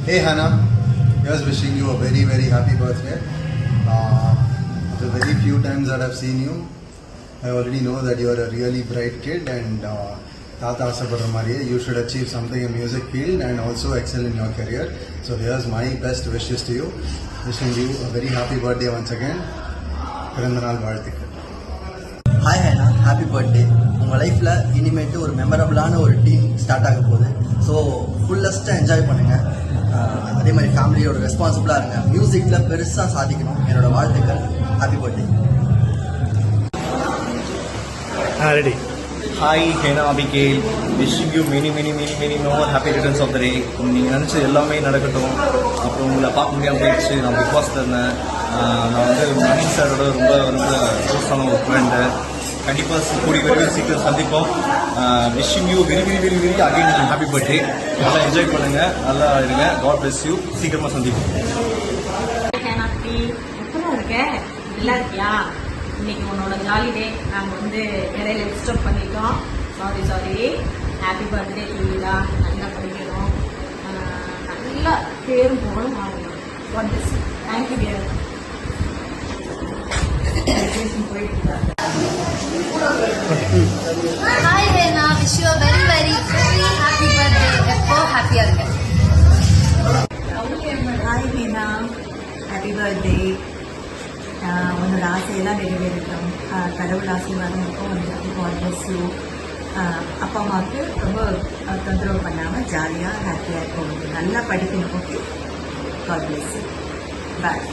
Hey Hannah, just wishing you a very very happy birthday. The very few times that I've seen you, I already know that you are a really bright kid and Tata Asapadra Mariye, you should achieve something in music field and also excel in your career. So here's my best wishes to you. Wishing you a very happy birthday once again. பிறந்தநாள் வாழ்த்துக்கள். Hi Hena, happy birthday. உங்கள் லைஃப்பில் இனிமேட்டு ஒரு மெமரபிளான ஒரு team start ஆக போகுது. So ஃபுல்லஸ்ட்டாக enjoy பண்ணுங்கள். அதே மாதிரி ஃபேமிலியோட ரெஸ்பான்சிபிளாக இருங்க. மியூசிக்கில் பெருசாக சாதிக்கணும். என்னோட வாழ்த்துக்கள். Happy birthday. Ready. Hi Hena Abigail, wishing you many more happy returns of the day. நீங்கள் நினச்சது எல்லாமே நடக்கட்டும். அப்புறம் உங்களை பார்க்க முடியாமல் போயிடுச்சு. நான் பிக் பாஸில் இருந்தேன். நான் வந்து மணி சாரோட ரொம்ப க்ளோஸான ஒரு ஃப்ரெண்டு. கண்டிப்பாக கூடி விரைவில் சீக்கிரம் சந்திப்போம். Wishing you very again happy birthday. நல்லா என்ஜாய் பண்ணுங்கள், நல்லா இருங்க. God bless you. சீக்கிரமாக சந்திப்போம். நல்லா இருக்கியா? இன்னைக்கு உன்னோட ஜாலி டே. நாங்கள் வந்து நிறைய டிஸ்டர்ப் பண்ணிட்டோம். சாரி. ஹாப்பி பர்த்டே டூலா. நல்லா படிக்கணும், நல்லா பேரும் போகணும் வாங்கணும். What this. Thank you dear. Hi Veena, wish you very happy birthday. எப்போ ஹாப்பியா இருக்க. Hi Heena, happy birthday. உன்னோட ஆசையெல்லாம் நிறைவேறட்டும். கடவுள் ஆசீர்வாதம் இருக்கும். உங்களுக்கு காட் பிளஸ் யூ. அப்பா அம்மாவுக்கு ரொம்ப தொந்தரவு பண்ணாமல் ஜாலியாக ஹாப்பியாக இருக்கும். நல்லா படிக்கணும். Okay, god bless you. Bye.